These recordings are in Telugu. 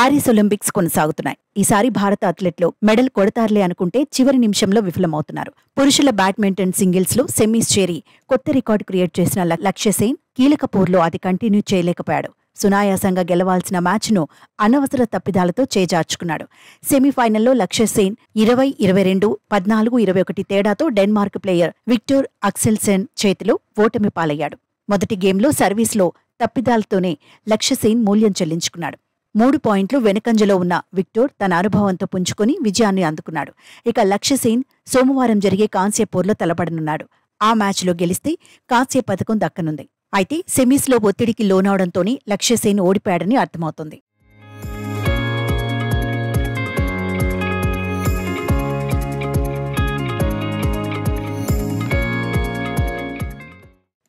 ప్యారిస్ ఒలింపిక్స్ కొనసాగుతున్నాయి. ఈసారి భారత అథ్లెట్లు మెడల్ కొడతారులే అనుకుంటే చివరి నిమిషంలో విఫలమవుతున్నారు. పురుషుల బ్యాడ్మింటన్ సింగిల్స్ లో సెమీస్ చేరి కొత్త రికార్డు క్రియేట్ చేసిన లక్ష్య సేన్ కీలక పోర్లో అది కంటిన్యూ చేయలేకపోయాడు. సునాయాసంగా గెలవాల్సిన మ్యాచ్ను అనవసర తప్పిదాలతో చేజార్చుకున్నాడు. సెమీఫైనల్లో లక్ష్య సేన్ 20-22, 14-21 తేడాతో డెన్మార్క్ ప్లేయర్ విక్టర్ అక్సెల్సెన్ చేతిలో ఓటమి పాలయ్యాడు. మొదటి గేమ్లో సర్వీస్లో తప్పిదాలతోనే లక్ష్య సేన్ మూల్యం చెల్లించుకున్నాడు. 3 పాయింట్లు వెనుకంజలో ఉన్న విక్టర్ తన అనుభవంతో పుంజుకొని విజయాన్ని అందుకున్నాడు. ఇక లక్ష్య సేన్ సోమవారం జరిగే కాంస్య పోర్లో తలపడనున్నాడు. ఆ మ్యాచ్లో గెలిస్తే కాంస్య పథకం దక్కనుంది. అయితే సెమీస్లో ఒత్తిడికి లోనవడంతోనే లక్ష్య సేన్ ఓడిపోయాడని అర్థమవుతోంది.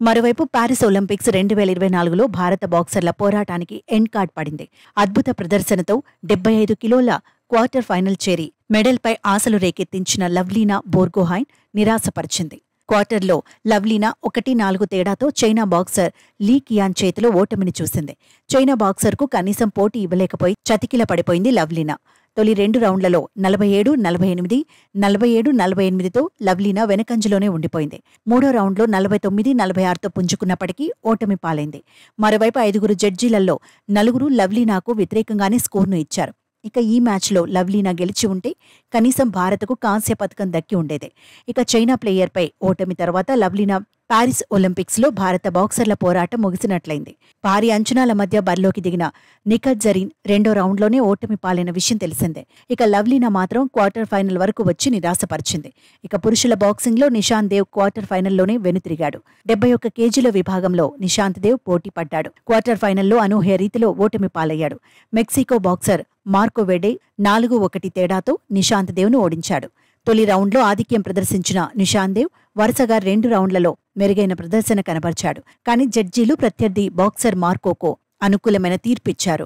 మరోవైపు ప్యారిస్ ఒలింపిక్స్ 2024లో భారత బాక్సర్ల పోరాటానికి ఎండ్ కార్డ్ పడింది. అద్భుత ప్రదర్శనతో 75 కిలోల క్వార్టర్ ఫైనల్ చేరి మెడల్పై ఆశలు రేకెత్తించిన లవ్లీనా బోర్గోహైన్ నిరాశపరిచింది. క్వార్టర్లో లవ్లీనా 1-4 తేడాతో చైనా బాక్సర్ లీ కియాన్ చేతిలో ఓటమిని చూసింది. చైనా బాక్సర్కు కనీసం పోటీ ఇవ్వలేకపోయి చతికిల పడిపోయింది లవ్లీనా. తొలి 2 రౌండ్లలో 47-48, 47-48తో లవ్లీనా వెనకంజలోనే ఉండిపోయింది. మూడో రౌండ్లో 49-46తో పుంజుకున్నప్పటికీ ఓటమి పాలైంది. మరోవైపు 5 జడ్జీలలో 4 లవ్లీనాకు వ్యతిరేకంగానే స్కోర్ను ఇచ్చారు. ఇక ఈ మ్యాచ్లో లవ్లీనా గెలిచి ఉంటే కనీసం భారత్కు కాంస్య పథకం దక్కి ఉండేదే. ఇక చైనా ప్లేయర్పై ఓటమి తర్వాత లవ్లీనా ప్యారిస్ ఒలింపిక్స్లో భారత బాక్సర్ల పోరాటం ముగిసినట్లయింది. భారీ అంచనాల మధ్య బరిలోకి దిగిన నిఖత్ జరీన్ రెండో రౌండ్లోనే ఓటమి పాలైన విషయం తెలిసిందే. ఇక లవ్లీనా మాత్రం క్వార్టర్ ఫైనల్ వరకు వచ్చి నిరాశపరిచింది. ఇక పురుషుల బాక్సింగ్లో నిషాంత్ దేవ్ క్వార్టర్ ఫైనల్లోనే వెనుతిరిగాడు. 71 కేజీల విభాగంలో నిషాంత్ దేవ్ పోటీ పడ్డాడు. క్వార్టర్ ఫైనల్లో అనూహ్య రీతిలో ఓటమి పాలయ్యాడు. మెక్సికో బాక్సర్ మార్కో వెడే 4-1 తేడాతో నిషాంత్ దేవ్ను ఓడించాడు. తొలి రౌండ్లో ఆధిక్యం ప్రదర్శించిన నిషాంత్ దేవ్ వరుసగా 2 రౌండ్లలో మెరుగైన ప్రదర్శన కనబర్చాడు. కానీ జడ్జీలు ప్రత్యర్థి బాక్సర్ మార్కోకు అనుకూలమైన తీర్పిచ్చారు.